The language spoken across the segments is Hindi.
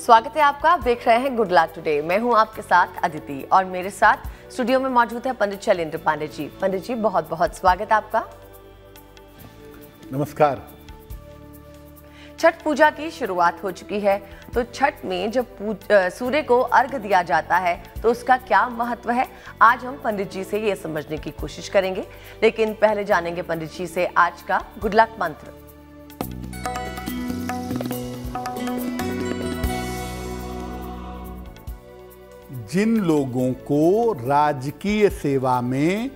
स्वागत है आपका। आप देख रहे हैं गुड लक टुडे। मैं हूं आपके साथ अदिति और मेरे साथ स्टूडियो में मौजूद है पंडित शैलेंद्र पांडे जी। पंडित जी, बहुत बहुत स्वागत है आपका। नमस्कार। छठ पूजा की शुरुआत हो चुकी है, तो छठ में जब सूर्य को अर्घ दिया जाता है तो उसका क्या महत्व है, आज हम पंडित जी से ये समझने की कोशिश करेंगे। लेकिन पहले जानेंगे पंडित जी से आज का गुड लक मंत्र। जिन लोगों को राजकीय सेवा में,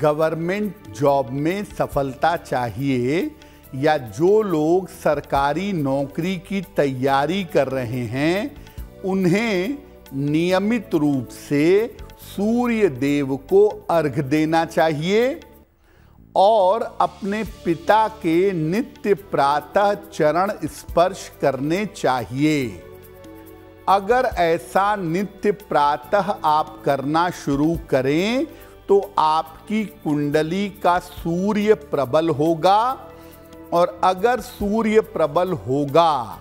गवर्नमेंट जॉब में सफलता चाहिए या जो लोग सरकारी नौकरी की तैयारी कर रहे हैं, उन्हें नियमित रूप से सूर्य देव को अर्घ देना चाहिए और अपने पिता के नित्य प्रातः चरण स्पर्श करने चाहिए। अगर ऐसा नित्य प्रातः आप करना शुरू करें तो आपकी कुंडली का सूर्य प्रबल होगा, और अगर सूर्य प्रबल होगा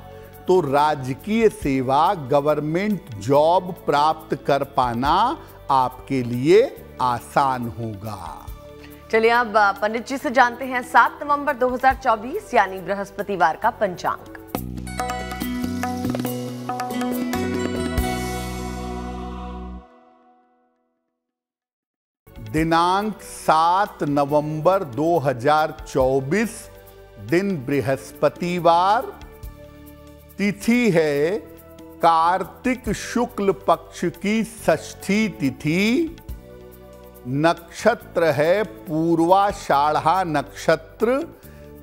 तो राजकीय सेवा, गवर्नमेंट जॉब प्राप्त कर पाना आपके लिए आसान होगा। चलिए अब पंडित जी से जानते हैं 7 नवंबर 2024 यानी बृहस्पतिवार का पंचांग। दिनांक 7 नवंबर 2024, दिन बृहस्पतिवार, तिथि है कार्तिक शुक्ल पक्ष की षष्ठी तिथि, नक्षत्र है पूर्वाषाढ़ा नक्षत्र,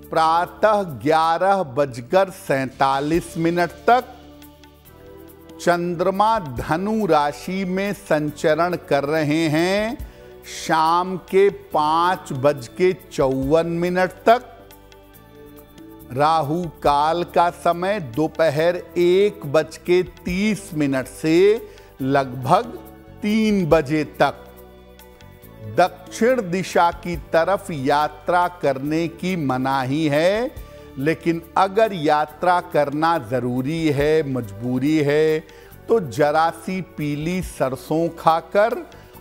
प्रातः 11:47 तक। चंद्रमा धनु राशि में संचरण कर रहे हैं शाम के 5:54 तक। राहु काल का समय दोपहर 1:30 से लगभग 3 बजे तक। दक्षिण दिशा की तरफ यात्रा करने की मनाही है, लेकिन अगर यात्रा करना जरूरी है, मजबूरी है, तो जरा सी पीली सरसों खाकर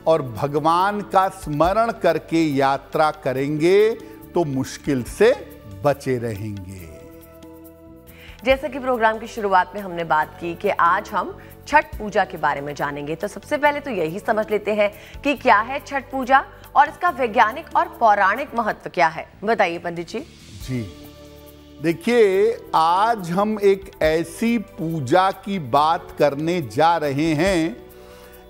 और भगवान का स्मरण करके यात्रा करेंगे तो मुश्किल से बचे रहेंगे। जैसे कि प्रोग्राम की शुरुआत में हमने बात की कि आज हम छठ पूजा के बारे में जानेंगे, तो सबसे पहले तो यही समझ लेते हैं कि क्या है छठ पूजा और इसका वैज्ञानिक और पौराणिक महत्व क्या है। बताइए पंडित जी। जी देखिए, आज हम एक ऐसी पूजा की बात करने जा रहे हैं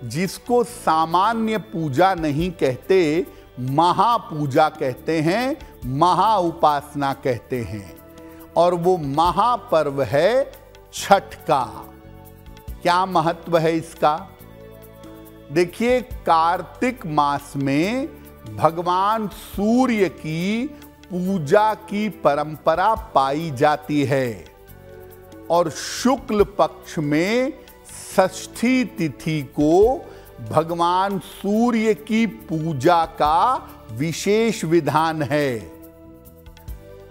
जिसको सामान्य पूजा नहीं कहते, महापूजा कहते हैं, महा उपासना कहते हैं, और वो महापर्व है छठ का। क्या महत्व है इसका? देखिए, कार्तिक मास में भगवान सूर्य की पूजा की परंपरा पाई जाती है और शुक्ल पक्ष में षष्ठी तिथि को भगवान सूर्य की पूजा का विशेष विधान है।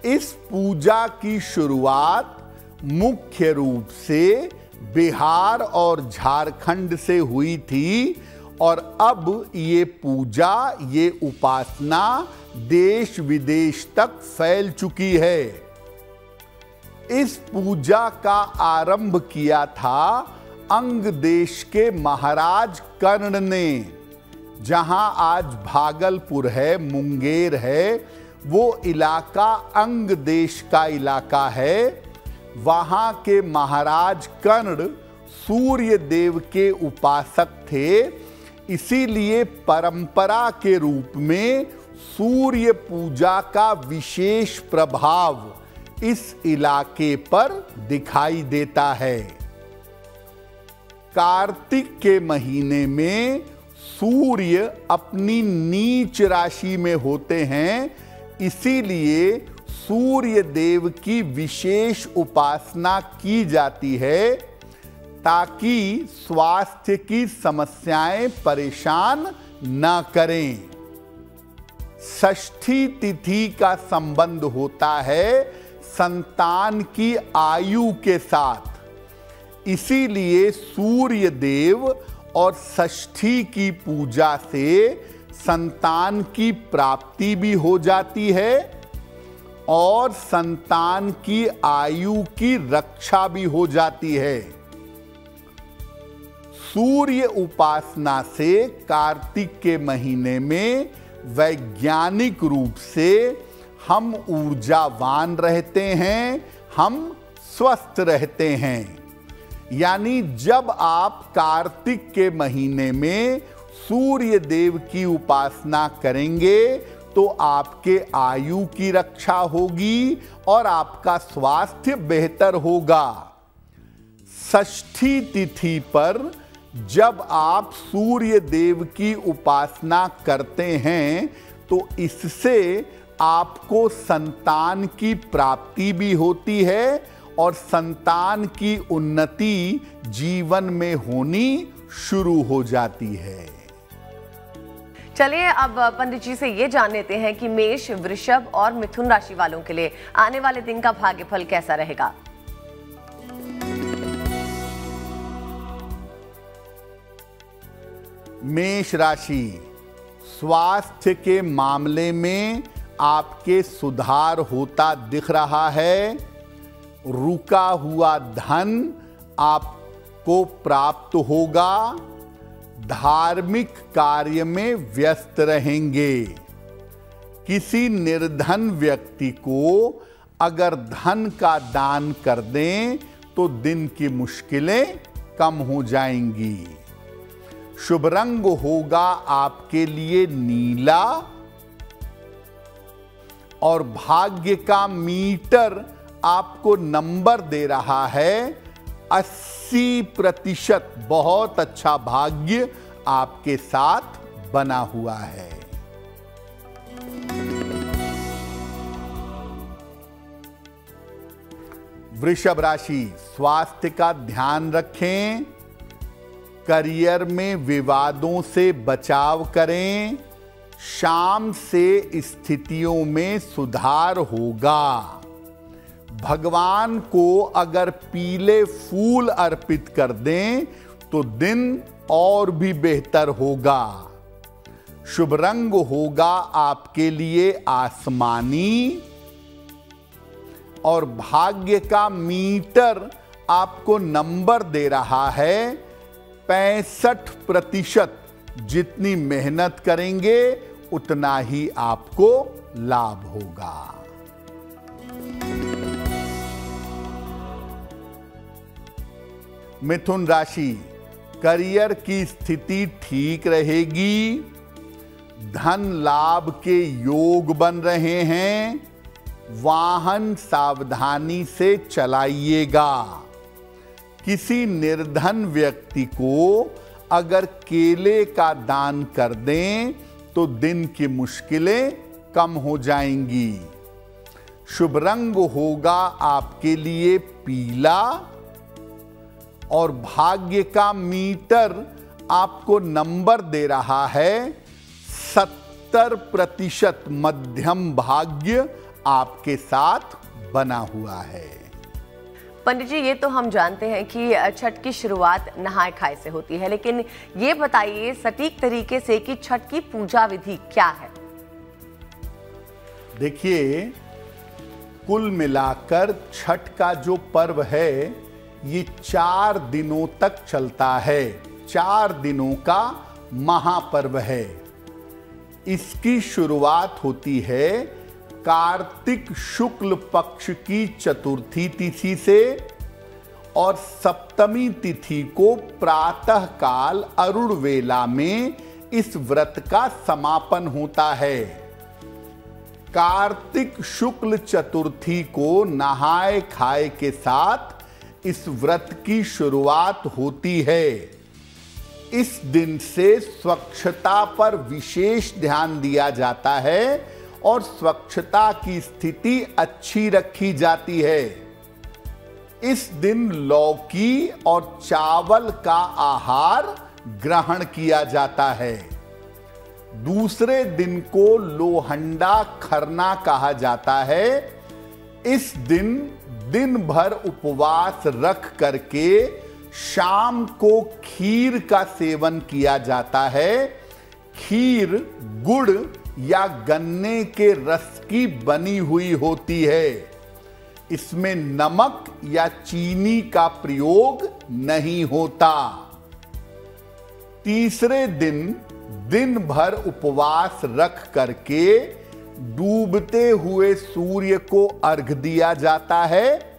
इस पूजा की शुरुआत मुख्य रूप से बिहार और झारखंड से हुई थी, और अब ये पूजा, ये उपासना देश विदेश तक फैल चुकी है। इस पूजा का आरंभ किया था अंग देश के महाराज कर्ण ने। जहां आज भागलपुर है, मुंगेर है, वो इलाका अंग देश का इलाका है। वहां के महाराज कर्ण सूर्य देव के उपासक थे, इसीलिए परंपरा के रूप में सूर्य पूजा का विशेष प्रभाव इस इलाके पर दिखाई देता है। कार्तिक के महीने में सूर्य अपनी नीच राशि में होते हैं, इसीलिए सूर्य देव की विशेष उपासना की जाती है ताकि स्वास्थ्य की समस्याएं परेशान न करें। षष्ठी तिथि का संबंध होता है संतान की आयु के साथ, इसीलिए सूर्य देव और षष्ठी की पूजा से संतान की प्राप्ति भी हो जाती है और संतान की आयु की रक्षा भी हो जाती है। सूर्य उपासना से कार्तिक के महीने में वैज्ञानिक रूप से हम ऊर्जावान रहते हैं, हम स्वस्थ रहते हैं। यानी जब आप कार्तिक के महीने में सूर्य देव की उपासना करेंगे तो आपके आयु की रक्षा होगी और आपका स्वास्थ्य बेहतर होगा। षष्ठी तिथि पर जब आप सूर्य देव की उपासना करते हैं तो इससे आपको संतान की प्राप्ति भी होती है और संतान की उन्नति जीवन में होनी शुरू हो जाती है। चलिए अब पंडित जी से ये जान लेते हैं कि मेष, वृषभ और मिथुन राशि वालों के लिए आने वाले दिन का भाग्यफल कैसा रहेगा। मेष राशि, स्वास्थ्य के मामले में आपके सुधार होता दिख रहा है। रुका हुआ धन आपको प्राप्त होगा। धार्मिक कार्य में व्यस्त रहेंगे। किसी निर्धन व्यक्ति को अगर धन का दान कर दें तो दिन की मुश्किलें कम हो जाएंगी। शुभ रंग होगा आपके लिए नीला और भाग्य का मीटर आपको नंबर दे रहा है 80%। बहुत अच्छा भाग्य आपके साथ बना हुआ है। वृषभ राशि, स्वास्थ्य का ध्यान रखें। करियर में विवादों से बचाव करें। शाम से स्थितियों में सुधार होगा। भगवान को अगर पीले फूल अर्पित कर दें तो दिन और भी बेहतर होगा। शुभ रंग होगा आपके लिए आसमानी और भाग्य का मीटर आपको नंबर दे रहा है 65%। जितनी मेहनत करेंगे उतना ही आपको लाभ होगा। मिथुन राशि, करियर की स्थिति ठीक रहेगी। धन लाभ के योग बन रहे हैं। वाहन सावधानी से चलाइएगा। किसी निर्धन व्यक्ति को अगर केले का दान कर दें तो दिन की मुश्किलें कम हो जाएंगी। शुभ रंग होगा आपके लिए पीला और भाग्य का मीटर आपको नंबर दे रहा है 70%। मध्यम भाग्य आपके साथ बना हुआ है। पंडित जी, ये तो हम जानते हैं कि छठ की शुरुआत नहाय खाए से होती है, लेकिन ये बताइए सटीक तरीके से कि छठ की पूजा विधि क्या है। देखिए, कुल मिलाकर छठ का जो पर्व है ये 4 दिनों तक चलता है। 4 दिनों का महापर्व है। इसकी शुरुआत होती है कार्तिक शुक्ल पक्ष की चतुर्थी तिथि से और सप्तमी तिथि को प्रातः काल अरुण वेला में इस व्रत का समापन होता है। कार्तिक शुक्ल चतुर्थी को नहाय खाए के साथ इस व्रत की शुरुआत होती है। इस दिन से स्वच्छता पर विशेष ध्यान दिया जाता है और स्वच्छता की स्थिति अच्छी रखी जाती है। इस दिन लौकी और चावल का आहार ग्रहण किया जाता है। दूसरे दिन को लोहंडा खरना कहा जाता है। इस दिन दिन भर उपवास रख करके शाम को खीर का सेवन किया जाता है। खीर गुड़ या गन्ने के रस की बनी हुई होती है। इसमें नमक या चीनी का प्रयोग नहीं होता। तीसरे दिन दिन भर उपवास रख करके डूबते हुए सूर्य को अर्घ दिया जाता है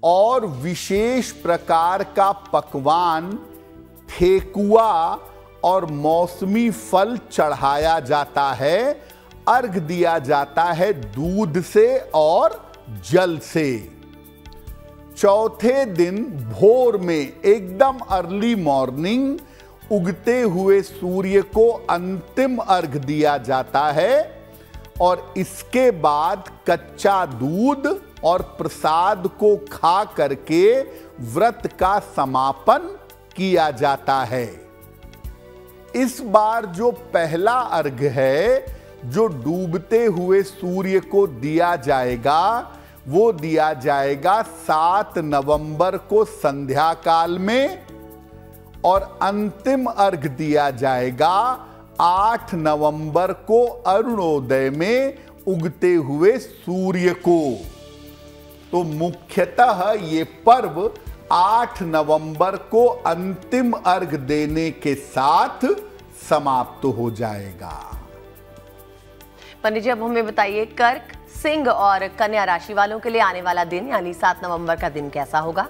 और विशेष प्रकार का पकवान ठेकुआ और मौसमी फल चढ़ाया जाता है। अर्घ दिया जाता है दूध से और जल से। चौथे दिन भोर में एकदम अर्ली मॉर्निंग उगते हुए सूर्य को अंतिम अर्घ दिया जाता है और इसके बाद कच्चा दूध और प्रसाद को खा करके व्रत का समापन किया जाता है। इस बार जो पहला अर्घ है जो डूबते हुए सूर्य को दिया जाएगा वो दिया जाएगा 7 नवंबर को संध्या काल में और अंतिम अर्घ दिया जाएगा 8 नवंबर को अरुणोदय में उगते हुए सूर्य को। तो मुख्यतः ये पर्व 8 नवंबर को अंतिम अर्घ देने के साथ समाप्त हो जाएगा। पंडित जी अब हमें बताइए, कर्क, सिंह और कन्या राशि वालों के लिए आने वाला दिन यानी 7 नवंबर का दिन कैसा होगा?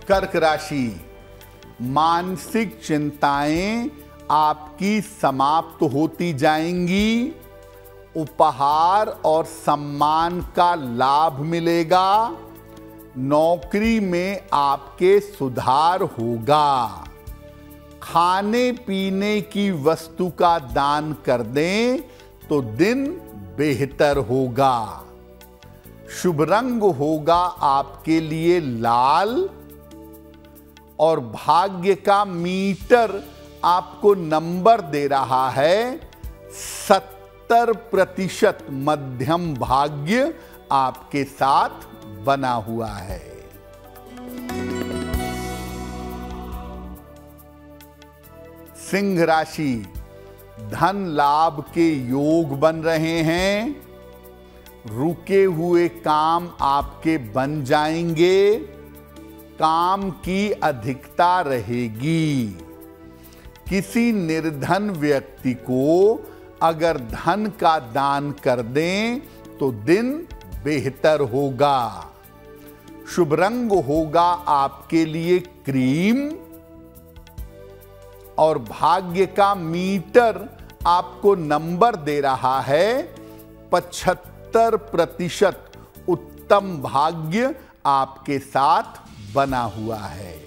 कर्क राशि, मानसिक चिंताएं आपकी समाप्त होती जाएंगी। उपहार और सम्मान का लाभ मिलेगा। नौकरी में आपके सुधार होगा। खाने पीने की वस्तु का दान कर दें तो दिन बेहतर होगा। शुभ रंग होगा आपके लिए लाल और भाग्य का मीटर आपको नंबर दे रहा है 70% मध्यम भाग्य आपके साथ बना हुआ है। सिंह राशि, धन लाभ के योग बन रहे हैं। रुके हुए काम आपके बन जाएंगे। काम की अधिकता रहेगी। किसी निर्धन व्यक्ति को अगर धन का दान कर दें तो दिन बेहतर होगा। शुभ रंग होगा आपके लिए क्रीम और भाग्य का मीटर आपको नंबर दे रहा है 75% उत्तम भाग्य आपके साथ बना हुआ है।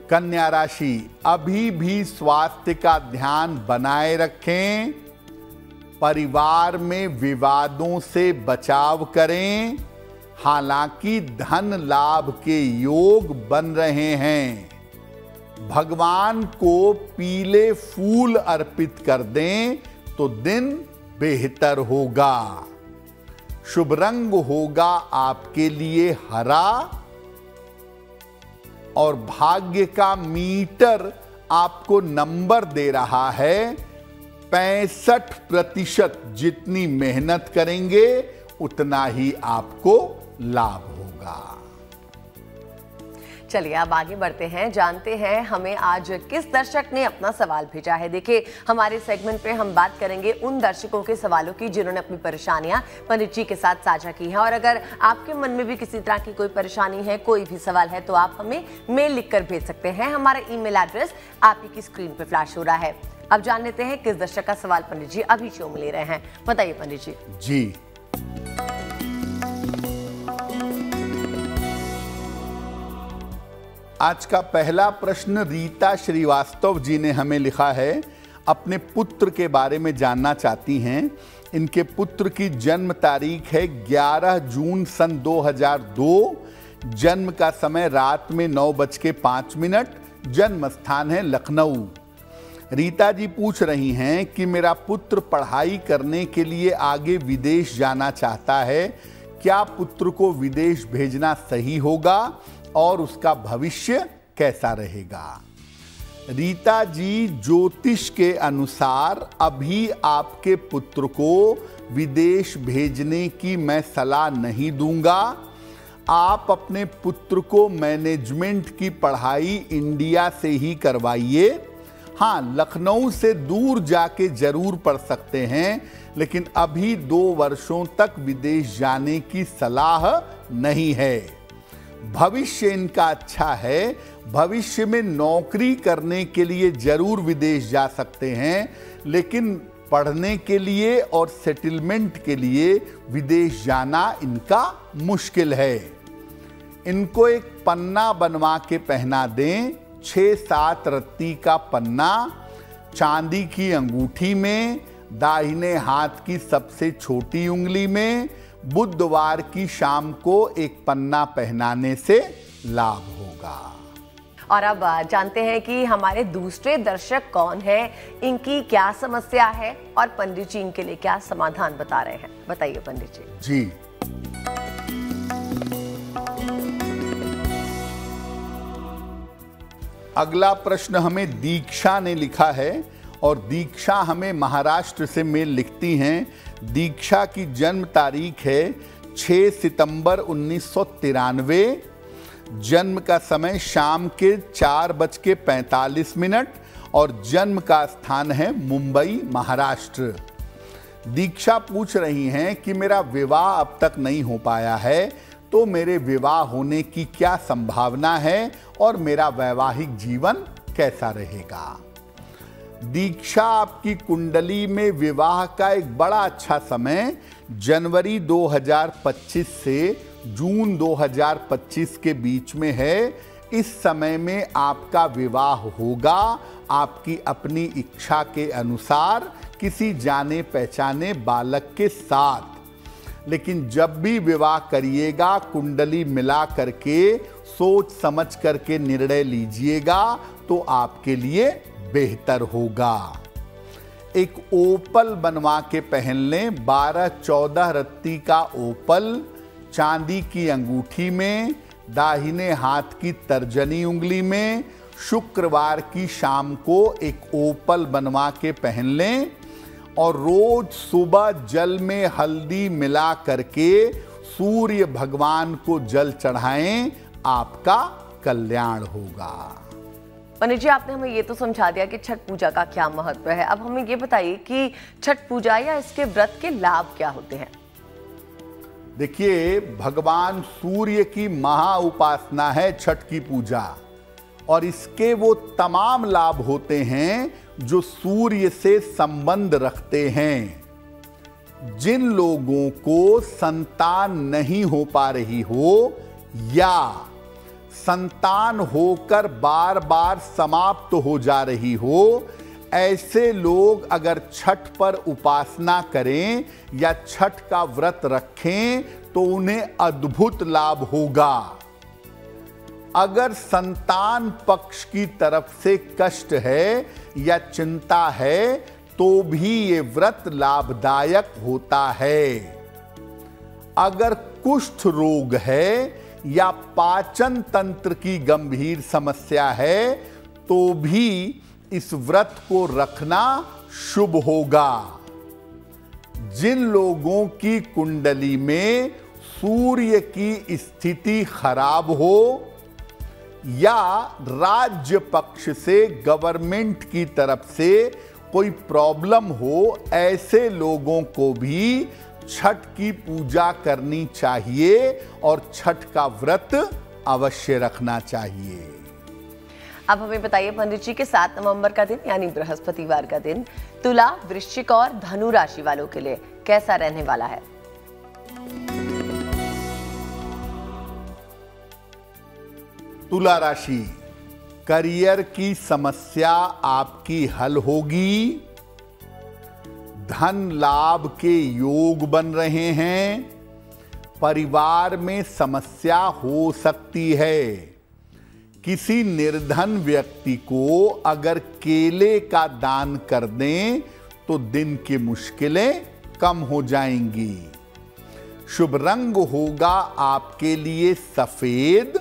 कन्या राशि, अभी भी स्वास्थ्य का ध्यान बनाए रखें। परिवार में विवादों से बचाव करें। हालांकि धन लाभ के योग बन रहे हैं। भगवान को पीले फूल अर्पित कर दें तो दिन बेहतर होगा। शुभ रंग होगा आपके लिए हरा और भाग्य का मीटर आपको नंबर दे रहा है 65%। जितनी मेहनत करेंगे उतना ही आपको लाभ होगा। चलिए अब आगे बढ़ते हैं, जानते हैं हमें आज किस दर्शक ने अपना सवाल भेजा है। देखिए हमारे सेगमेंट पे हम बात करेंगे उन दर्शकों के सवालों की जिन्होंने अपनी परेशानियां पंडित जी के साथ साझा की हैं। और अगर आपके मन में भी किसी तरह की कोई परेशानी है, कोई भी सवाल है, तो आप हमें मेल लिखकर भेज सकते हैं। हमारा ईमेल एड्रेस आपकी स्क्रीन पे फ्लैश हो रहा है। अब जान लेते हैं किस दर्शक का सवाल पंडित जी अभी शो में ले रहे हैं। बताइए पंडित जी। जी, आज का पहला प्रश्न रीता श्रीवास्तव जी ने हमें लिखा है। अपने पुत्र के बारे में जानना चाहती हैं। इनके पुत्र की जन्म तारीख है 11 जून सन 2002। जन्म का समय रात में 9:05। जन्म स्थान है लखनऊ। रीता जी पूछ रही हैं कि मेरा पुत्र पढ़ाई करने के लिए आगे विदेश जाना चाहता है, क्या पुत्र को विदेश भेजना सही होगा और उसका भविष्य कैसा रहेगा? रीता जी, ज्योतिष के अनुसार अभी आपके पुत्र को विदेश भेजने की मैं सलाह नहीं दूंगा। आप अपने पुत्र को मैनेजमेंट की पढ़ाई इंडिया से ही करवाइए। हाँ, लखनऊ से दूर जाके जरूर पढ़ सकते हैं, लेकिन अभी 2 वर्षों तक विदेश जाने की सलाह नहीं है। भविष्य इनका अच्छा है, भविष्य में नौकरी करने के लिए जरूर विदेश जा सकते हैं, लेकिन पढ़ने के लिए और सेटलमेंट के लिए विदेश जाना इनका मुश्किल है। इनको एक पन्ना बनवा के पहना दें, 6-7 रत्ती का पन्ना, चांदी की अंगूठी में, दाहिने हाथ की सबसे छोटी उंगली में, बुधवार की शाम को एक पन्ना पहनाने से लाभ होगा। और अब जानते हैं कि हमारे दूसरे दर्शक कौन हैं, इनकी क्या समस्या है और पंडित जी इनके लिए क्या समाधान बता रहे हैं। बताइए पंडित जी। जी, अगला प्रश्न हमें दीक्षा ने लिखा है और दीक्षा हमें महाराष्ट्र से मेल लिखती हैं। दीक्षा की जन्म तारीख है 6 सितंबर 1993। जन्म का समय शाम के 4:45 और जन्म का स्थान है मुंबई, महाराष्ट्र। दीक्षा पूछ रही हैं कि मेरा विवाह अब तक नहीं हो पाया है, तो मेरे विवाह होने की क्या संभावना है और मेरा वैवाहिक जीवन कैसा रहेगा? दीक्षा, आपकी कुंडली में विवाह का एक बड़ा अच्छा समय जनवरी 2025 से जून 2025 के बीच में है। इस समय में आपका विवाह होगा आपकी अपनी इच्छा के अनुसार किसी जाने पहचाने बालक के साथ। लेकिन जब भी विवाह करिएगा, कुंडली मिला करके सोच समझ करके निर्णय लीजिएगा तो आपके लिए बेहतर होगा। एक ओपल बनवा के पहन लें, 12-14 रत्ती का ओपल, चांदी की अंगूठी में, दाहिने हाथ की तर्जनी उंगली में। शुक्रवार की शाम को एक ओपल बनवा के पहन लें और रोज सुबह जल में हल्दी मिला करके सूर्य भगवान को जल चढ़ाएं, आपका कल्याण होगा। पंडित जी, आपने हमें ये तो समझा दिया कि छठ पूजा का क्या महत्व है। अब हमें ये बताइए कि छठ पूजा या इसके व्रत के लाभ क्या होते हैं। देखिए, भगवान सूर्य की महा उपासना है छठ की पूजा, और इसके वो तमाम लाभ होते हैं जो सूर्य से संबंध रखते हैं। जिन लोगों को संतान नहीं हो पा रही हो या संतान होकर बार बार समाप्त हो जा रही हो, ऐसे लोग अगर छठ पर उपासना करें या छठ का व्रत रखें तो उन्हें अद्भुत लाभ होगा। अगर संतान पक्ष की तरफ से कष्ट है या चिंता है तो भी ये व्रत लाभदायक होता है। अगर कुष्ठ रोग है या पाचन तंत्र की गंभीर समस्या है तो भी इस व्रत को रखना शुभ होगा। जिन लोगों की कुंडली में सूर्य की स्थिति खराब हो या राज्य पक्ष से, गवर्नमेंट की तरफ से कोई प्रॉब्लम हो, ऐसे लोगों को भी छठ की पूजा करनी चाहिए और छठ का व्रत अवश्य रखना चाहिए। अब हमें बताइए पंडित जी के 7 नवंबर का दिन यानी बृहस्पतिवार का दिन तुला, वृश्चिक और धनु राशि वालों के लिए कैसा रहने वाला है। तुला राशि, करियर की समस्या आपकी हल होगी। धन लाभ के योग बन रहे हैं। परिवार में समस्या हो सकती है। किसी निर्धन व्यक्ति को अगर केले का दान कर दें तो दिन की मुश्किलें कम हो जाएंगी। शुभ रंग होगा आपके लिए सफेद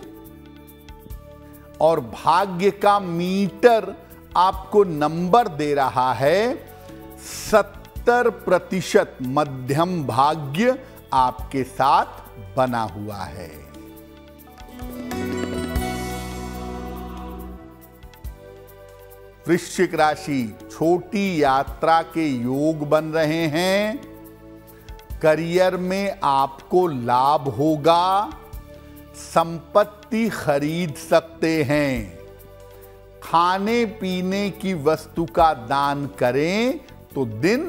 और भाग्य का मीटर आपको नंबर दे रहा है 70% मध्यम भाग्य आपके साथ बना हुआ है। वृश्चिक राशि, छोटी यात्रा के योग बन रहे हैं। करियर में आपको लाभ होगा। संपत्ति खरीद सकते हैं। खाने पीने की वस्तु का दान करें तो दिन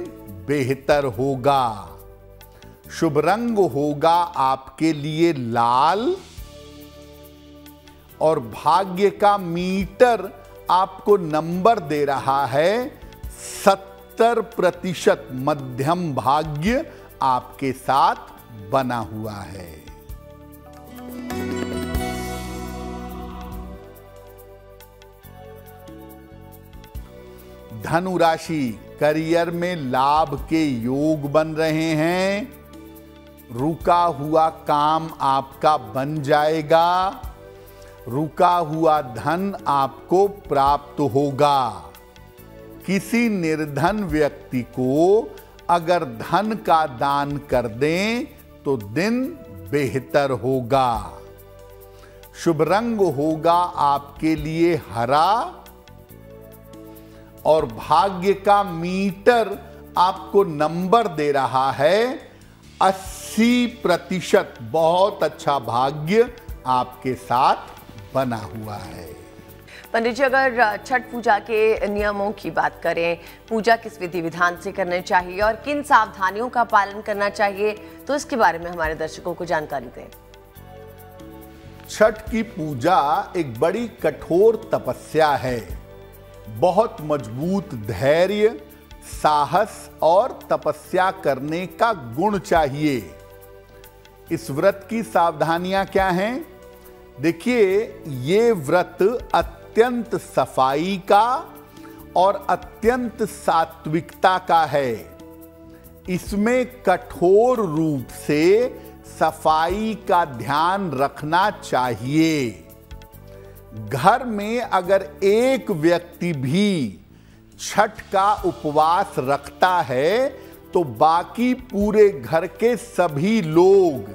बेहतर होगा। शुभ रंग होगा आपके लिए लाल और भाग्य का मीटर आपको नंबर दे रहा है 70% मध्यम भाग्य आपके साथ बना हुआ है। धनु राशि, करियर में लाभ के योग बन रहे हैं। रुका हुआ काम आपका बन जाएगा। रुका हुआ धन आपको प्राप्त होगा। किसी निर्धन व्यक्ति को अगर धन का दान कर दें तो दिन बेहतर होगा। शुभ रंग होगा आपके लिए हरा और भाग्य का मीटर आपको नंबर दे रहा है 80%। बहुत अच्छा भाग्य आपके साथ बना हुआ है। पंडित जी, अगर छठ पूजा के नियमों की बात करें, पूजा किस विधि विधान से करनी चाहिए और किन सावधानियों का पालन करना चाहिए, तो इसके बारे में हमारे दर्शकों को जानकारी दें। छठ की पूजा एक बड़ी कठोर तपस्या है। बहुत मजबूत धैर्य, साहस और तपस्या करने का गुण चाहिए। इस व्रत की सावधानियां क्या हैं? देखिए, ये व्रत अत्यंत सफाई का और अत्यंत सात्विकता का है। इसमें कठोर रूप से सफाई का ध्यान रखना चाहिए। घर में अगर एक व्यक्ति भी छठ का उपवास रखता है तो बाकी पूरे घर के सभी लोग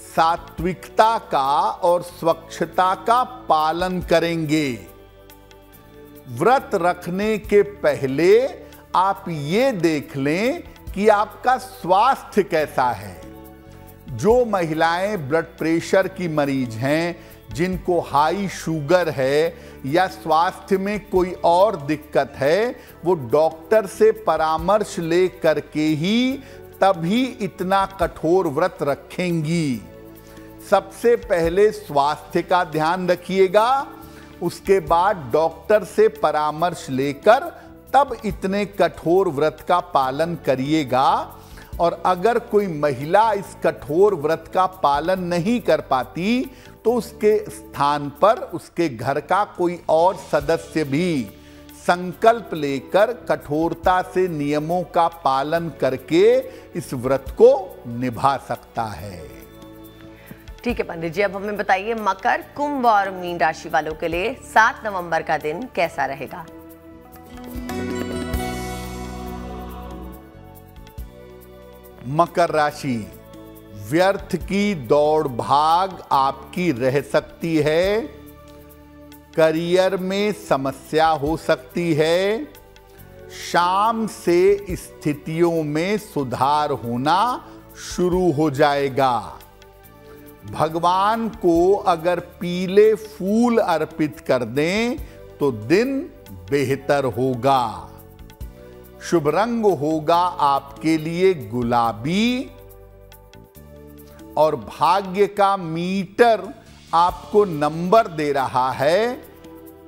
सात्विकता का और स्वच्छता का पालन करेंगे। व्रत रखने के पहले आप ये देख लें कि आपका स्वास्थ्य कैसा है। जो महिलाएं ब्लड प्रेशर की मरीज हैं, जिनको हाई शुगर है या स्वास्थ्य में कोई और दिक्कत है, वो डॉक्टर से परामर्श ले करके ही तभी इतना कठोर व्रत रखेंगी। सबसे पहले स्वास्थ्य का ध्यान रखिएगा, उसके बाद डॉक्टर से परामर्श लेकर तब इतने कठोर व्रत का पालन करिएगा। और अगर कोई महिला इस कठोर व्रत का पालन नहीं कर पाती तो उसके स्थान पर उसके घर का कोई और सदस्य भी संकल्प लेकर कठोरता से नियमों का पालन करके इस व्रत को निभा सकता है। ठीक है पंडित जी, अब हमें बताइए मकर, कुंभ और मीन राशि वालों के लिए 7 नवंबर का दिन कैसा रहेगा। मकर राशि, व्यर्थ की दौड़ भाग आपकी रह सकती है। करियर में समस्या हो सकती है। शाम से स्थितियों में सुधार होना शुरू हो जाएगा। भगवान को अगर पीले फूल अर्पित कर दें तो दिन बेहतर होगा। शुभ रंग होगा आपके लिए गुलाबी और भाग्य का मीटर आपको नंबर दे रहा है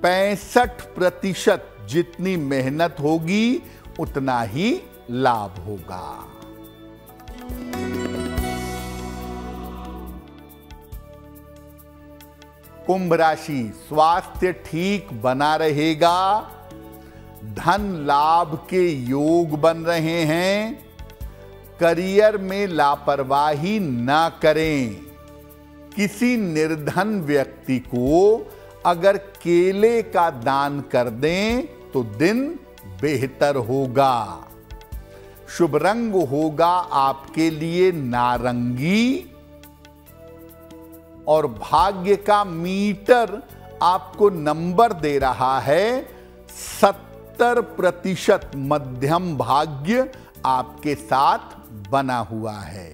65%। जितनी मेहनत होगी उतना ही लाभ होगा। कुंभ राशि, स्वास्थ्य ठीक बना रहेगा, धन लाभ के योग बन रहे हैं, करियर में लापरवाही ना करें। किसी निर्धन व्यक्ति को अगर केले का दान कर दें तो दिन बेहतर होगा। शुभ रंग होगा आपके लिए नारंगी और भाग्य का मीटर आपको नंबर दे रहा है 70% मध्यम भाग्य आपके साथ बना हुआ है।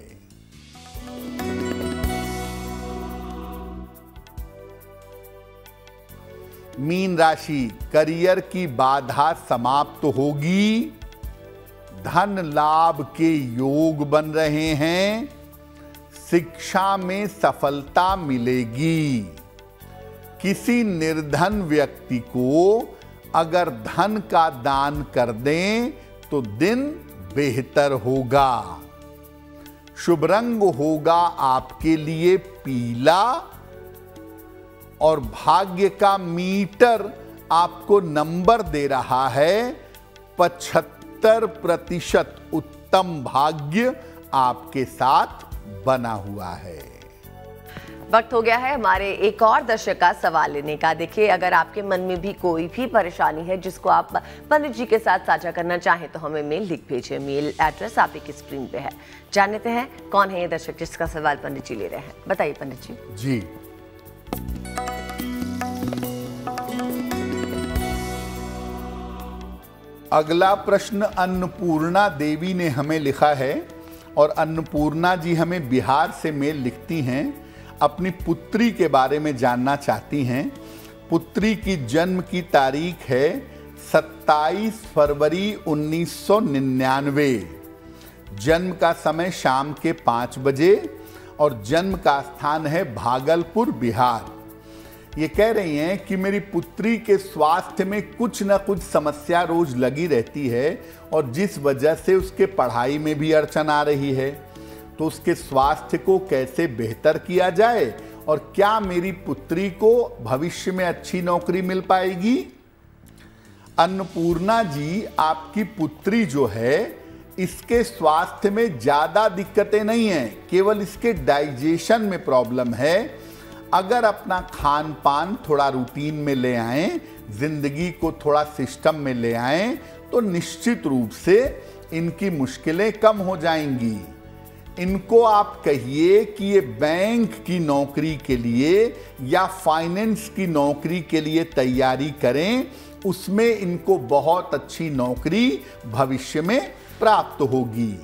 मीन राशि, करियर की बाधा समाप्त होगी, धन लाभ के योग बन रहे हैं, शिक्षा में सफलता मिलेगी। किसी निर्धन व्यक्ति को अगर धन का दान कर दें तो दिन बेहतर होगा। शुभ रंग होगा आपके लिए पीला और भाग्य का मीटर आपको नंबर दे रहा है 75% उत्तम भाग्य आपके साथ बना हुआ है। वक्त हो गया है हमारे एक और दर्शक का सवाल लेने का। देखिए, अगर आपके मन में भी कोई भी परेशानी है जिसको आप पंडित जी के साथ साझा करना चाहें तो हमें मेल लिख भेजिए। मेल एड्रेस आपकी स्क्रीन पे है। जानते हैं कौन है ये दर्शक जिसका सवाल पंडित जी ले रहे हैं। बताइए पंडित जी। जी, अगला प्रश्न अन्नपूर्णा देवी ने हमें लिखा है और अन्नपूर्णा जी हमें बिहार से मेल लिखती हैं। अपनी पुत्री के बारे में जानना चाहती हैं। पुत्री की जन्म की तारीख है 27 फरवरी 1999। जन्म का समय शाम के 5 बजे और जन्म का स्थान है भागलपुर, बिहार। ये कह रही हैं कि मेरी पुत्री के स्वास्थ्य में कुछ न कुछ समस्या रोज लगी रहती है और जिस वजह से उसके पढ़ाई में भी अड़चन आ रही है, तो उसके स्वास्थ्य को कैसे बेहतर किया जाए और क्या मेरी पुत्री को भविष्य में अच्छी नौकरी मिल पाएगी। अन्नपूर्णा जी, आपकी पुत्री जो है इसके स्वास्थ्य में ज़्यादा दिक्कतें नहीं हैं, केवल इसके डाइजेशन में प्रॉब्लम है। अगर अपना खान पान थोड़ा रूटीन में ले आएं, जिंदगी को थोड़ा सिस्टम में ले आएं, तो निश्चित रूप से इनकी मुश्किलें कम हो जाएंगी। इनको आप कहिए कि ये बैंक की नौकरी के लिए या फाइनेंस की नौकरी के लिए तैयारी करें, उसमें इनको बहुत अच्छी नौकरी भविष्य में प्राप्त होगी।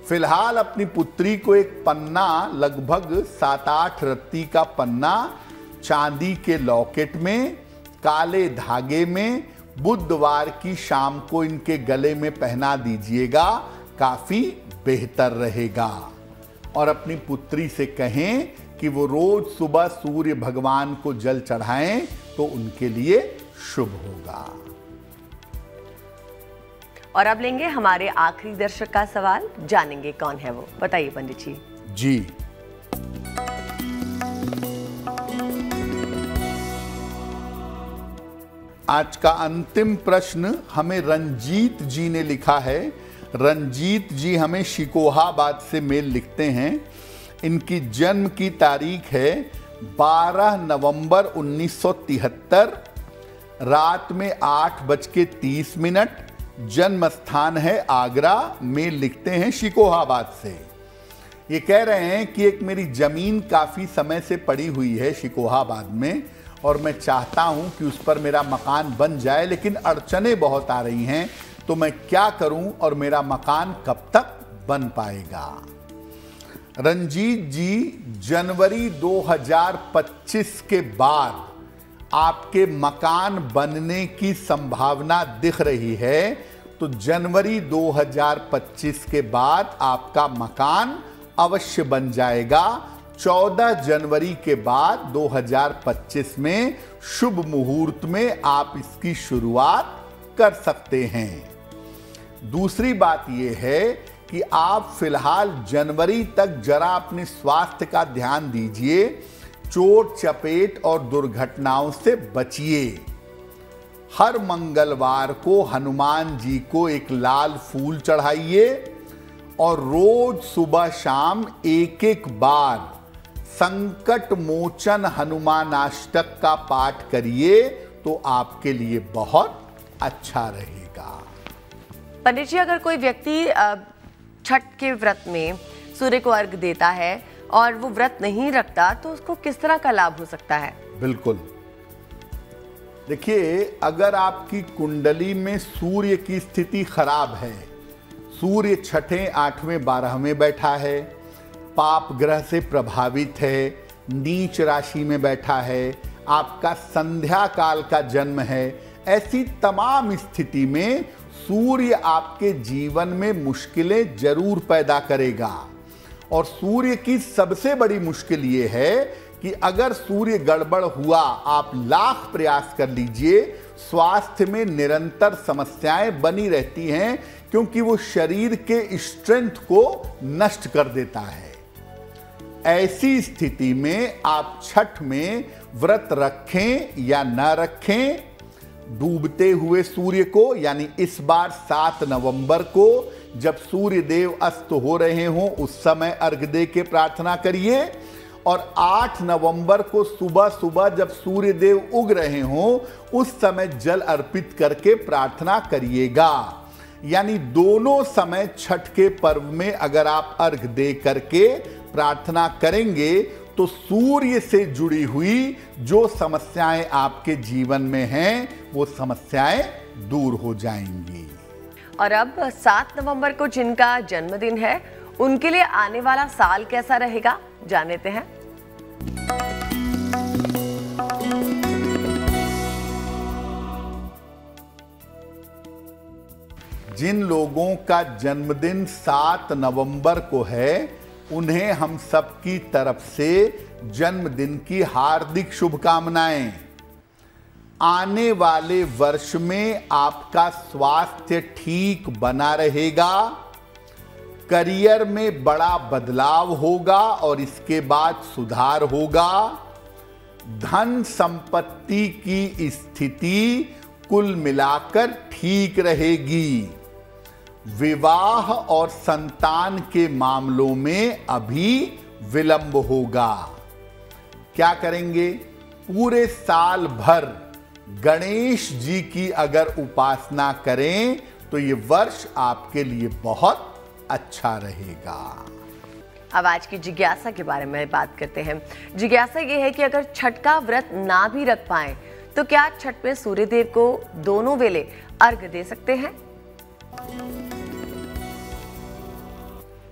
फिलहाल अपनी पुत्री को एक पन्ना, लगभग 7-8 रत्ती का पन्ना चांदी के लॉकेट में काले धागे में बुधवार की शाम को इनके गले में पहना दीजिएगा, काफी बेहतर रहेगा। और अपनी पुत्री से कहें कि वो रोज सुबह सूर्य भगवान को जल चढ़ाएं तो उनके लिए शुभ होगा। और अब लेंगे हमारे आखिरी दर्शक का सवाल। जानेंगे कौन है वो। बताइए पंडित जी। जी, आज का अंतिम प्रश्न हमें रंजीत जी ने लिखा है। रंजीत जी हमें शिकोहाबाद से मेल लिखते हैं। इनकी जन्म की तारीख है 12 नवंबर 1973, रात में 8:30। जन्म स्थान है आगरा। मेल लिखते हैं शिकोहाबाद से। ये कह रहे हैं कि एक मेरी जमीन काफ़ी समय से पड़ी हुई है शिकोहाबाद में और मैं चाहता हूं कि उस पर मेरा मकान बन जाए, लेकिन अड़चनें बहुत आ रही हैं, तो मैं क्या करूं और मेरा मकान कब तक बन पाएगा। रंजीत जी, जनवरी 2025 के बाद आपके मकान बनने की संभावना दिख रही है, तो जनवरी 2025 के बाद आपका मकान अवश्य बन जाएगा। 14 जनवरी के बाद 2025 में शुभ मुहूर्त में आप इसकी शुरुआत कर सकते हैं। दूसरी बात यह है कि आप फिलहाल जनवरी तक जरा अपने स्वास्थ्य का ध्यान दीजिए। चोट चपेट और दुर्घटनाओं से बचिए। हर मंगलवार को हनुमान जी को एक लाल फूल चढ़ाइए और रोज सुबह शाम एक एक बार संकट मोचन हनुमानाष्टक का पाठ करिए तो आपके लिए बहुत अच्छा रहेगा। पंडित जी, अगर कोई व्यक्ति छठ के व्रत में सूर्य को अर्घ देता है और वो व्रत नहीं रखता तो उसको किस तरह का लाभ हो सकता है? बिल्कुल, देखिए, अगर आपकी कुंडली में सूर्य की स्थिति खराब है, सूर्य छठे, 8वें, 12वें बैठा है, पाप ग्रह से प्रभावित है, नीच राशि में बैठा है, आपका संध्या काल का जन्म है, ऐसी तमाम स्थिति में सूर्य आपके जीवन में मुश्किलें जरूर पैदा करेगा। और सूर्य की सबसे बड़ी मुश्किल ये है कि अगर सूर्य गड़बड़ हुआ, आप लाख प्रयास कर लीजिए, स्वास्थ्य में निरंतर समस्याएं बनी रहती हैं, क्योंकि वो शरीर के स्ट्रेंथ को नष्ट कर देता है। ऐसी स्थिति में आप छठ में व्रत रखें या न रखें, डूबते हुए सूर्य को, यानी इस बार 7 नवंबर को जब सूर्य देव अस्त हो रहे हों उस समय अर्घ दे के प्रार्थना करिए, और 8 नवंबर को सुबह सुबह जब सूर्य देव उग रहे हों उस समय जल अर्पित करके प्रार्थना करिएगा। यानी दोनों समय छठ के पर्व में अगर आप अर्घ दे करके प्रार्थना करेंगे तो सूर्य से जुड़ी हुई जो समस्याएं आपके जीवन में हैं वो समस्याएं दूर हो जाएंगी। और अब 7 नवंबर को जिनका जन्मदिन है उनके लिए आने वाला साल कैसा रहेगा, जान लेते हैं। जिन लोगों का जन्मदिन 7 नवंबर को है उन्हें हम सबकी तरफ से जन्मदिन की हार्दिक शुभकामनाएं। आने वाले वर्ष में आपका स्वास्थ्य ठीक बना रहेगा, करियर में बड़ा बदलाव होगा और इसके बाद सुधार होगा, धन संपत्ति की स्थिति कुल मिलाकर ठीक रहेगी, विवाह और संतान के मामलों में अभी विलंब होगा। क्या करेंगे? पूरे साल भर गणेश जी की अगर उपासना करें तो ये वर्ष आपके लिए बहुत अच्छा रहेगा। अब आज की जिज्ञासा के बारे में बात करते हैं। जिज्ञासा ये है कि अगर छठ का व्रत ना भी रख पाए तो क्या छठ में सूर्यदेव को दोनों वेले अर्घ दे सकते हैं?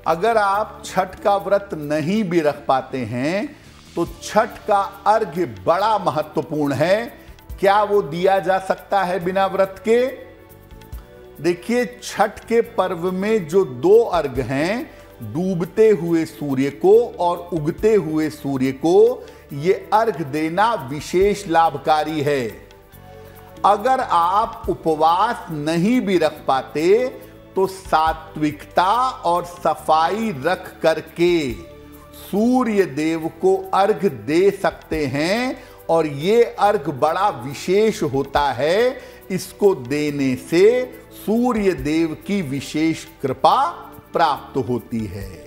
अगर आप छठ का व्रत नहीं भी रख पाते हैं तो छठ का अर्घ्य बड़ा महत्वपूर्ण है। क्या वो दिया जा सकता है बिना व्रत के? देखिए, छठ के पर्व में जो 2 अर्घ हैं, डूबते हुए सूर्य को और उगते हुए सूर्य को, ये अर्घ देना विशेष लाभकारी है। अगर आप उपवास नहीं भी रख पाते तो सात्विकता और सफाई रख करके सूर्य देव को अर्घ दे सकते हैं, और ये अर्घ बड़ा विशेष होता है। इसको देने से सूर्य देव की विशेष कृपा प्राप्त होती है।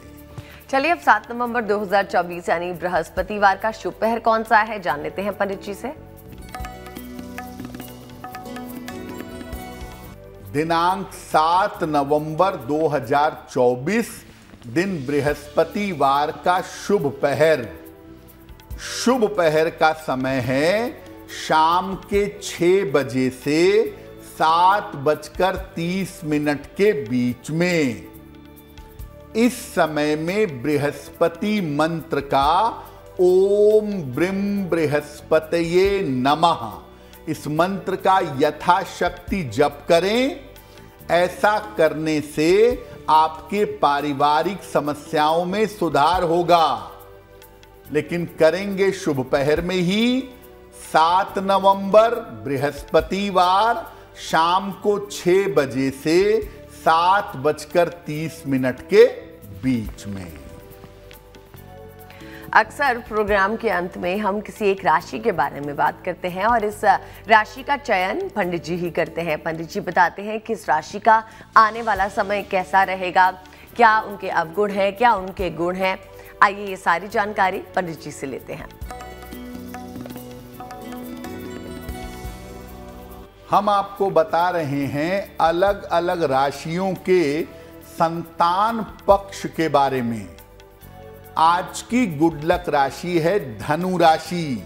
चलिए, अब 7 नवंबर 2024 यानी बृहस्पतिवार का शुभ पहर कौन सा है, जान लेते हैं पंडित जी से। दिनांक 7 नवंबर 2024 दिन बृहस्पतिवार का शुभ पहर। शुभ पहर का समय है शाम के 6 बजे से 7:30 के बीच में। इस समय में बृहस्पति मंत्र का ओम ब्रीम बृहस्पतये नमः, इस मंत्र का यथाशक्ति जप करें। ऐसा करने से आपके पारिवारिक समस्याओं में सुधार होगा। लेकिन करेंगे शुभ पहर में ही। 7 नवंबर बृहस्पतिवार शाम को 6 बजे से 7:30 के बीच में। अक्सर प्रोग्राम के अंत में हम किसी एक राशि के बारे में बात करते हैं और इस राशि का चयन पंडित जी ही करते हैं। पंडित जी बताते हैं कि इस राशि का आने वाला समय कैसा रहेगा, क्या उनके अवगुण हैं, क्या उनके गुण हैं। आइए ये सारी जानकारी पंडित जी से लेते हैं। हम आपको बता रहे हैं अलग अलग राशियों के संतान पक्ष के बारे में। आज की गुड लक राशि है धनु राशि।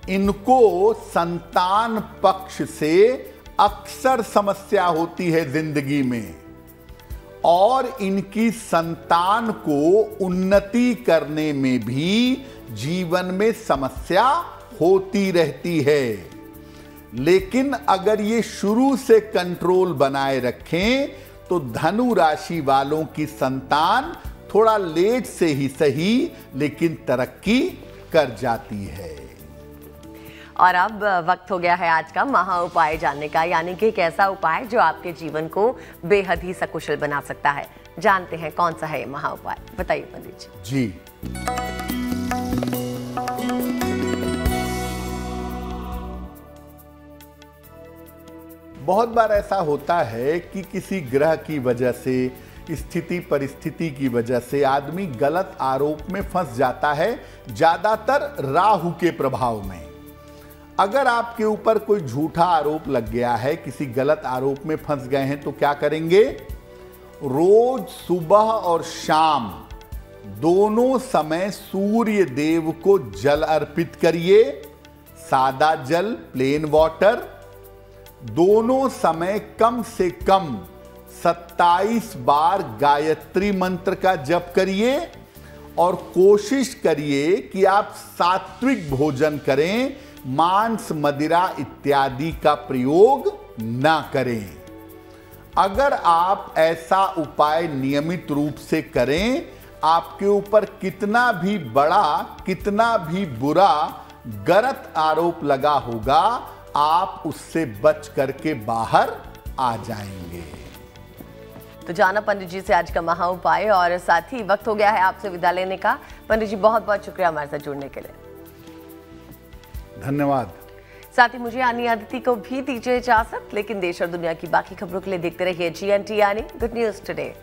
इनको संतान पक्ष से अक्सर समस्या होती है जिंदगी में और इनकी संतान को उन्नति करने में भी जीवन में समस्या होती रहती है। लेकिन अगर ये शुरू से कंट्रोल बनाए रखें तो धनु राशि वालों की संतान थोड़ा लेट से ही सही लेकिन तरक्की कर जाती है। और अब वक्त हो गया है आज का महा उपाय जानने का, यानी कि एक ऐसा उपाय जो आपके जीवन को बेहद ही सकुशल बना सकता है। जानते हैं कौन सा है ये महा उपाय, बताइए पंडित जी। बहुत बार ऐसा होता है कि किसी ग्रह की वजह से, स्थिति परिस्थिति की वजह से आदमी गलत आरोप में फंस जाता है, ज्यादातर राहु के प्रभाव में। अगर आपके ऊपर कोई झूठा आरोप लग गया है, किसी गलत आरोप में फंस गए हैं, तो क्या करेंगे? रोज सुबह और शाम दोनों समय सूर्य देव को जल अर्पित करिए, सादा जल, प्लेन वाटर। दोनों समय कम से कम 27 बार गायत्री मंत्र का जप करिए और कोशिश करिए कि आप सात्विक भोजन करें, मांस, मदिरा इत्यादि का प्रयोग ना करें। अगर आप ऐसा उपाय नियमित रूप से करें, आपके ऊपर कितना भी बड़ा, कितना भी बुरा गलत आरोप लगा होगा, आप उससे बच करके बाहर आ जाएंगे। तो जाना पंडित जी से आज का महा उपाय, और साथ ही वक्त हो गया है आपसे विदा लेने का। पंडित जी बहुत बहुत शुक्रिया हमारे साथ जुड़ने के लिए। धन्यवाद। साथ ही मुझे यानी अदिति को भी दीजिए इजाजत, लेकिन देश और दुनिया की बाकी खबरों के लिए देखते रहिए GNT यानी गुड न्यूज टुडे।